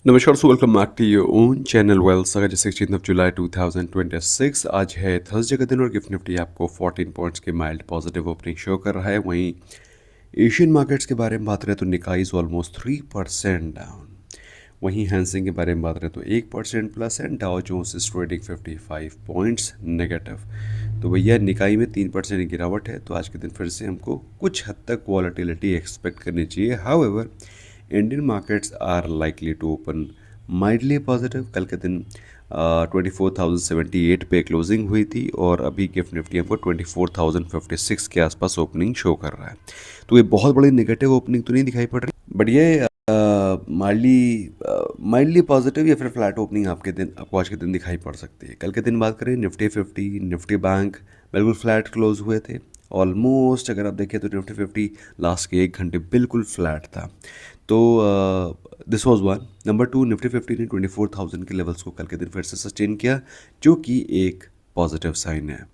नमस्कार so welcome back to your own channel Wells. अगर 16 जुलाई 2026 आज है थर्सडे का दिन और गिफ्ट निफ्टी आपको 14 पॉइंट्स की माइल्ड पॉजिटिव ओपनिंग शो कर रहा है। वहीं एशियन मार्केट्स के बारे में बात करें तो निकाई ऑलमोस्ट 3% डाउन। वहीं हैंसिंग के बारे में बात करें तो 1% plus and Dow Jones is trading 55 points negative. तो भैया निकाई में 3% की गिरावट है, तो आज के दिन फिर से हमको कुछ हद तक वॉलेटिलिटी एक्सपेक्ट करनी चाहिए। However Indian markets are likely to open mildly positive. कल के दिन 24,078 पे क्लोजिंग हुई थी और अभी गिफ्ट निफ्टी हमको 24,056 के आसपास ओपनिंग शो कर रहा है। तो ये बहुत बड़ी नेगेटिव ओपनिंग तो नहीं दिखाई पड़ रही, बट ये माइल्डली पॉजिटिव या फिर फ्लैट ओपनिंग आपको आज के दिन दिखाई पड़ सकती है। कल के दिन बात करें निफ्टी 50 निफ्टी बैंक बिल्कुल फ्लैट क्लोज हुए थे ऑलमोस्ट। अगर आप देखें तो निफ्टी 50 लास्ट के 1 घंटे बिल्कुल फ्लैट था। तो this was one. Number 2, Nifty 50 ने 24,000 के लेवल्स को कल के दिन फिर से सस्टेन किया, जो कि एक पॉजिटिव साइन है।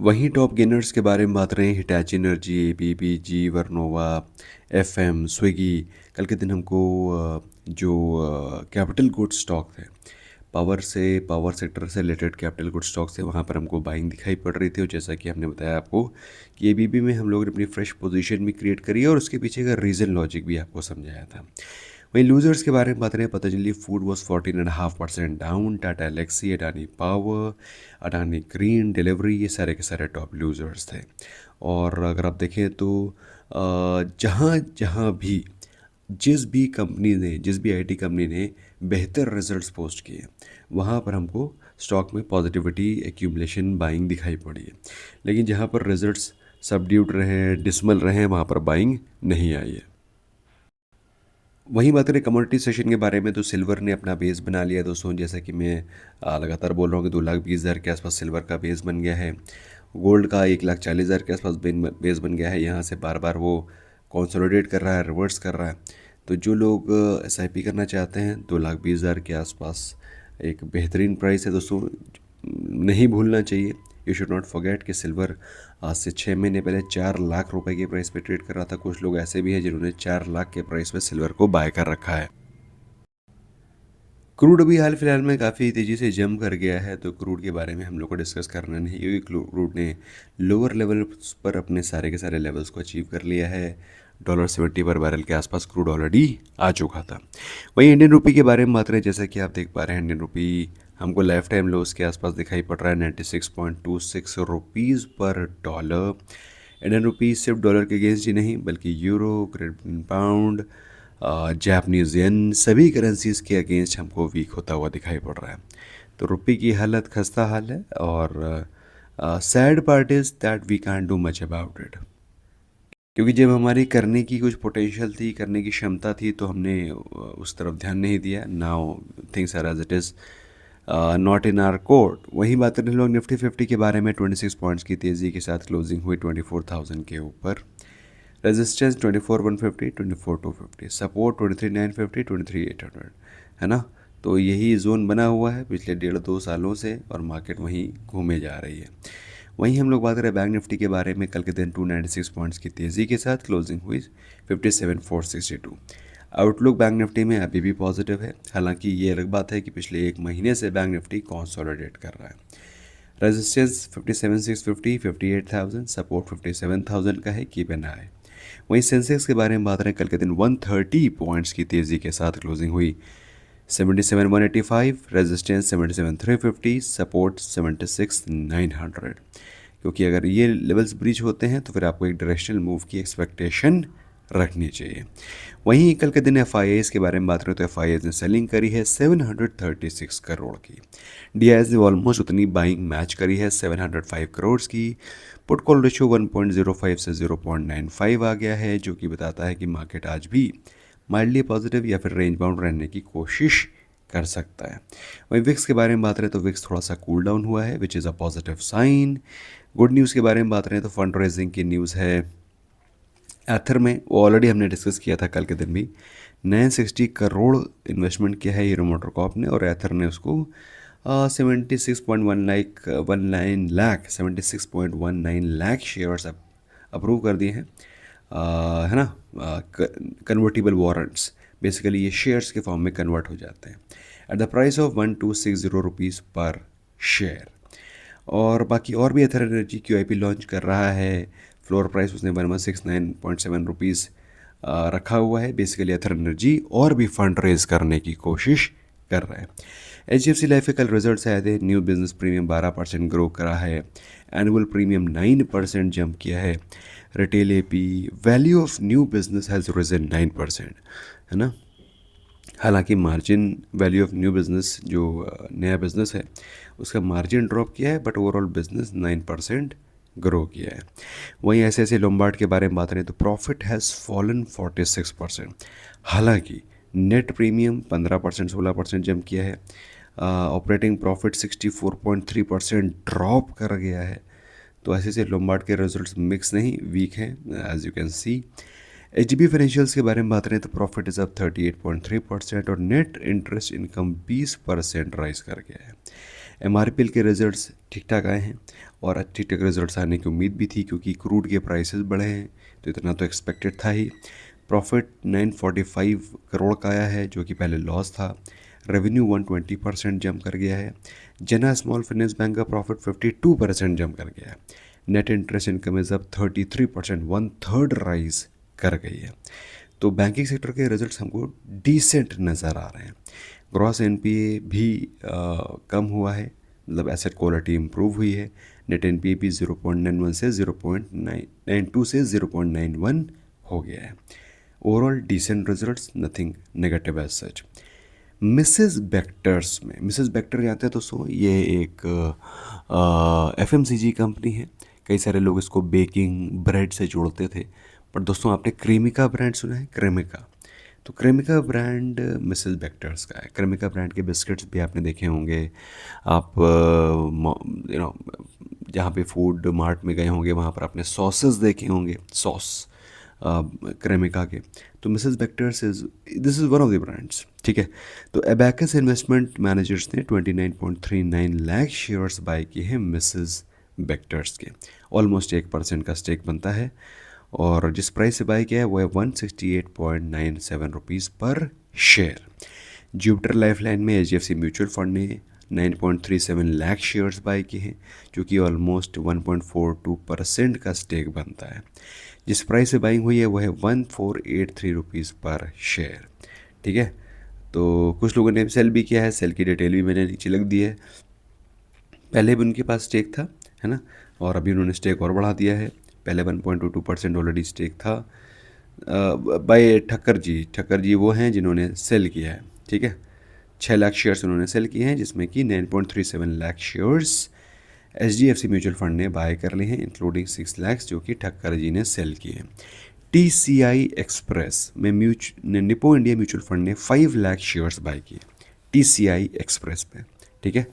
वहीं टॉप गेनर्स के बारे में बात रहे हैं, Hitachi energy, BBG, Vernova, FM, Swiggy. कल के दिन हमको जो कैपिटल गुड्स स्टॉक थे, पावर सेक्टर से रिलेटेड कैपिटल गुड स्टॉक्स है, वहाँ पर हमको बाइंग दिखाई पड़ रही थी। और जैसा कि हमने बताया आपको कि एबीबी में हम लोग ने अपनी फ्रेश पोजीशन भी क्रिएट करी है और उसके पीछे का रीज़न लॉजिक भी आपको समझाया था। वहीं लूजर्स के बारे में बात करें, Patanjali food was 14.5% down, Tata Elxsi, Adani power, Adani green, Delhivery, ये सारे के सारे टॉप लूजर्स थे। और अगर आप देखें तो जहाँ जहाँ भी जिस भी आईटी कंपनी ने बेहतर रिजल्ट्स पोस्ट किए, वहाँ पर हमको स्टॉक में पॉजिटिविटी एक्यूमुलेशन बाइंग दिखाई पड़ी है। लेकिन जहाँ पर रिजल्ट्स सबड्यूड रहे, डिसमल रहे, वहाँ पर बाइंग नहीं आई है। वहीं बात करें कमोडिटी सेशन के बारे में, तो सिल्वर ने अपना बेस बना लिया दोस्तों। जैसा कि मैं लगातार बोल रहा हूँ कि 2,20,000 के आसपास सिल्वर का बेस बन गया है। गोल्ड का 1,40,000 के आसपास बेस बन गया है। यहाँ से बार बार वो कंसोलिडेट कर रहा है, रिवर्स कर रहा है। तो जो लोग SIP करना चाहते हैं, 2,20,000 के आसपास एक बेहतरीन प्राइस है दोस्तों, नहीं भूलना चाहिए। यू शुड नॉट फॉरगेट कि सिल्वर आज से 6 महीने पहले 4 लाख रुपए के प्राइस पे ट्रेड कर रहा था। कुछ लोग ऐसे भी हैं जिन्होंने 4 लाख के प्राइस पे सिल्वर को बाय कर रखा है। क्रूड अभी हाल फिलहाल में काफ़ी तेज़ी से जंप कर गया है, तो क्रूड के बारे में हम लोग को डिस्कस करना नहीं, क्योंकि क्रूड ने लोअर लेवल्स पर अपने सारे के सारे लेवल्स को अचीव कर लिया है। $70 पर बैरल के आसपास क्रूड ऑलरेडी आ चुका था। वहीं इंडियन रुपी के बारे में बात करें, जैसा कि आप देख पा रहे हैं, इंडियन रुपी हमको लाइफ टाइम लोस के आसपास दिखाई पड़ रहा है, 96.26 रुपीज़ पर डॉलर। इंडियन रुपी सिर्फ डॉलर के अगेंस्ट ही नहीं, बल्कि यूरो, ग्रेट पाउंड, जापनीज येन, सभी करेंसीज के अगेंस्ट हमको वीक होता हुआ दिखाई पड़ रहा है। तो रुपये की हालत खस्ता हाल है और sad part is that we can do much about it. क्योंकि जब हमारी करने की कुछ पोटेंशियल थी, करने की क्षमता थी, तो हमने उस तरफ ध्यान नहीं दिया। Now things are as it is not in our court. वहीं बात करें लोग निफ्टी 50 के बारे में, 26 पॉइंट्स की तेज़ी के साथ क्लोजिंग हुई 24,000 के ऊपर। रेजिस्टेंस 24,150, 24,250, सपोर्ट 23,950, 23,800, है ना। तो यही जोन बना हुआ है पिछले 1.5-2 सालों से और मार्केट वहीं घूमे जा रही है। वहीं हम लोग बात करें बैंक निफ्टी के बारे में, कल के दिन 296 पॉइंट्स की तेज़ी के साथ क्लोजिंग हुई 57,462। आउटलुक बैंक निफ्टी में अभी भी पॉजिटिव है। हालांकि ये अलग बात है कि पिछले 1 महीने से बैंक निफ्टी कंसोलिडेट कर रहा है। रेजिस्टेंस 57,650, 58,000, सपोर्ट 57,000 का है, कीप एन आई। वहीं सेंसेक्स के बारे में बात करें, कल के दिन 130 पॉइंट्स की तेज़ी के साथ क्लोजिंग हुई 77,185, रेजिस्टेंस 77,350, सपोर्ट 76,900। क्योंकि अगर ये लेवल्स ब्रीच होते हैं तो फिर आपको एक डायरेक्शनल मूव की एक्सपेक्टेशन रखनी चाहिए। वहीं कल के दिन FIIs के बारे में बात करें तो FIIs ने सेलिंग करी है 736 करोड़ की। DIs ने ऑलमोस्ट उतनी बाइंग मैच करी है 705 करोड़ की। पुट कॉल रेशियो 1.05 से 0.95 आ गया है, जो कि बताता है कि मार्केट आज भी माइल्डली पॉजिटिव या फिर रेंज बाउंड रहने की कोशिश कर सकता है। वहीं विक्स के बारे में बात करें तो विक्स थोड़ा सा कूल डाउन हुआ है, which is a positive sign. Good news के बारे में बात करें तो फंड रेजिंग की न्यूज़ है एथर में, वो ऑलरेडी हमने डिस्कस किया था कल के दिन भी। 960 करोड़ इन्वेस्टमेंट किया है हीरो मोटर कॉर्प ने और एथर ने उसको 76.19 लाख शेयर्स अप्रूव कर दिए हैं, है ना, कन्वर्टिबल वारंट्स बेसिकली ये शेयर्स के फॉर्म में कन्वर्ट हो जाते हैं at the price of 1260 rupees पर शेयर। और बाकी और भी एथर एनर्जी QIP लॉन्च कर रहा है। फ्लोर प्राइस उसने 1169.7 रुपीज़ रखा हुआ है। बेसिकली एथर एनर्जी और भी फंड रेज करने की कोशिश कर रहा है। HDFC लाइफ के कल रिजल्ट्स आए थे। न्यू बिजनेस प्रीमियम 12% ग्रो करा है। एनुअल प्रीमियम 9% जंप किया है। Retail AP value of new business has risen 9%, है ना। हालांकि margin value of new business जो नया बिज़नेस है उसका मार्जिन ड्रॉप किया है, बट ओवरऑल बिज़नेस 9% ग्रो किया है। वहीं ऐसे लोम्बार्ड के बारे में बात करें तो प्रॉफिट हैज़ फॉलन 46%। हालांकि नेट प्रीमियम 15% 16% जंप किया है। ऑपरेटिंग प्रॉफिट 64.3% ड्रॉप कर गया है। तो ऐसे लोम्बार्ड के रिजल्ट्स मिक्स नहीं, वीक हैं as you can see. HDB financials के बारे में बात करें तो प्रॉफिट इज़ अप 38.3% और नेट इंटरेस्ट इनकम 20% राइज कर गया है। MRPL के रिजल्ट्स ठीक ठाक आए हैं और ठीक ठाक रिजल्ट्स आने की उम्मीद भी थी, क्योंकि क्रूड के प्राइसेस बढ़े हैं तो इतना तो एक्सपेक्टेड था ही। प्रॉफिट 945 करोड़ का आया है, जो कि पहले लॉस था। रेवेन्यू 120% जंप कर गया है। जना स्मॉल फाइनेंस बैंक का प्रॉफिट 52% जंप कर गया है। Net interest income is up 33%, 1/3 rise कर गई है। तो बैंकिंग सेक्टर के रिजल्ट्स हमको डिसेंट नज़र आ रहे हैं। ग्रॉस NPA भी कम हुआ है, मतलब एसेट क्वालिटी इम्प्रूव हुई है। नेट NPA भी 0.91 से 0.92 से 0.91 हो गया है। Overall decent results, nothing negative as such. Mrs Bectors में, मिसेस बेक्टर जानते हैं दोस्तों, ये एक FMCG कंपनी है। कई सारे लोग इसको बेकिंग ब्रेड से जोड़ते थे, पर दोस्तों आपने क्रेमिका ब्रांड सुना है? क्रेमिका, तो क्रेमिका ब्रांड मिसेस बेक्टर्स का है। क्रेमिका ब्रांड के बिस्किट्स भी आपने देखे होंगे। आप जहाँ पे फूड मार्ट में गए होंगे वहाँ पर आपने सॉसेस देखे होंगे, सॉस क्रेमिका के। तो Mrs Bectors this is one of the brands, ठीक है। तो एबैकस इन्वेस्टमेंट मैनेजर्स ने 29.39 लाख शेयर्स बाय किए हैं मिसेस बेक्टर्स के। ऑलमोस्ट 1% का स्टेक बनता है और जिस प्राइस से बाय किया है वो है 168.97 रुपीज़ पर शेयर। जुपिटर लाइफलाइन में HDFC म्यूचुअल फंड ने 9.37 लाख शेयर्स बाय किए हैं, जो कि ऑलमोस्ट 1.42% का स्टेक बनता है। जिस प्राइस से बाइंग हुई है वो है 1483 रुपीज़ पर शेयर, ठीक है। तो कुछ लोगों ने सेल भी किया है, सेल की डिटेल भी मैंने नीचे लग दी है। पहले भी उनके पास स्टेक था, है ना, और अभी उन्होंने स्टेक और बढ़ा दिया है। पहले 1.22% ऑलरेडी स्टेक था बाय ठक्कर जी वो हैं जिन्होंने सेल किया है, ठीक है। 6 लाख शेयर्स उन्होंने सेल किए हैं, जिसमें कि 9.37 lakh shares HDFC mutual fund ने बाय कर लिए हैं, इंक्लूडिंग 6 लाख जो कि ठक्कर जी ने सेल किए हैं। TCI एक्सप्रेस में निपो इंडिया म्यूचुअल फंड ने 5 लाख शेयर्स बाय किए TCI एक्सप्रेस पे, ठीक है।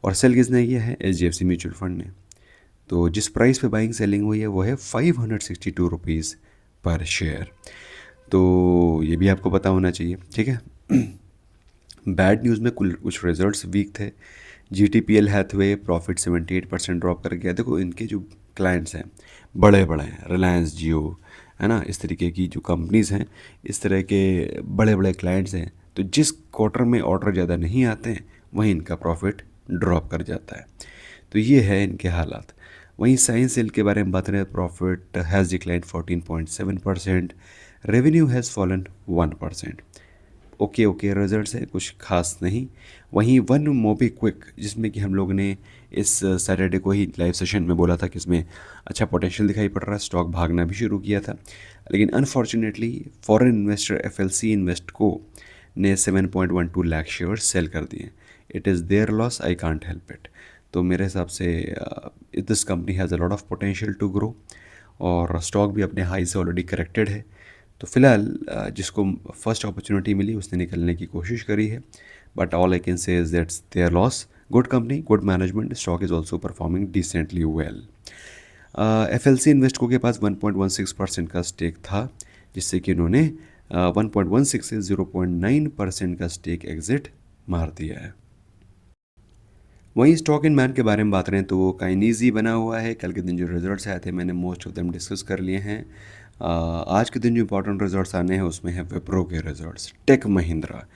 और सेल किसने किया है? HDFC म्यूचुअल फंड ने। तो जिस प्राइस पे बाइंग सेलिंग हुई है वो है 562 रुपीज़ पर शेयर। तो ये भी आपको पता होना चाहिए, ठीक है। बैड न्यूज़ में कुछ रिजल्ट्स वीक थे। GTPL हैथवे प्रॉफिट 78% ड्रॉप कर गया। देखो इनके जो क्लाइंट्स हैं बड़े बड़े हैं, रिलायंस जियो, है ना, इस तरीके की जो कंपनीज़ हैं, इस तरह के बड़े बड़े क्लाइंट्स हैं। तो जिस क्वार्टर में ऑर्डर ज़्यादा नहीं आते हैं वहीं इनका प्रॉफिट ड्रॉप कर जाता है। तो ये है इनके हालात। वहीं साइंस सेल के बारे में बात करें, profit has declined 14.7%, revenue has fallen 1%। Okay results है, कुछ खास नहीं। वहीं वन मोबीक्विक, जिसमें कि हम लोग ने इस सैटरडे को ही लाइव सेशन में बोला था कि इसमें अच्छा पोटेंशियल दिखाई पड़ रहा है, स्टॉक भागना भी शुरू किया था, लेकिन अनफॉर्चुनेटली फॉरेन इन्वेस्टर FLC इन्वेस्टको ने 7.12 लाख शेयर सेल कर दिए। It is there loss, I can't help it. तो मेरे हिसाब से this company has a lot of potential to grow और स्टॉक भी अपने हाई से ऑलरेडी करेक्टेड है। तो फिलहाल जिसको फर्स्ट अपॉर्चुनिटी मिली उसने निकलने की कोशिश करी है, but all I can say is that's there loss. Good company, good management, stock is also performing decently well. FLC इन्वेस्टको के पास 1.16% का स्टेक था, जिससे कि उन्होंने 1.16 से 0.9% का स्टेक एग्जिट मार दिया है। वहीं स्टॉक इन मैन के बारे में बात करें तो वो काइनीज़ ही बना हुआ है। कल के दिन जो रिजल्ट्स आए थे मैंने मोस्ट ऑफ देम डिस्कस कर लिए हैं। आज के दिन जो इंपॉर्टेंट रिजल्ट्स आने हैं उसमें है विप्रो के results, tech Mahindra,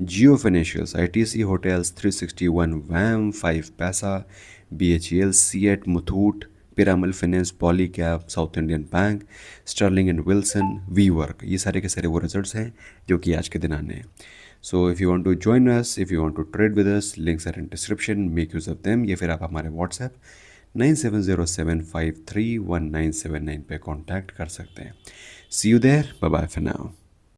Jio financials, ITC hotels, 361 वैम, 5 paisa, BHEL, CEAT, Muthoot, Piramal finance, Polycab, south Indian bank, Sterling and Wilson, WeWork, ये सारे के सारे वो रिजल्ट्स हैं जो कि आज के दिन आने हैं. So if you want to join us, if you want to trade with us, links are in description, make use of them. या फिर आप हमारे व्हाट्सएप 9707531979 पे कांटेक्ट कर सकते हैं. See you there, bye bye for now.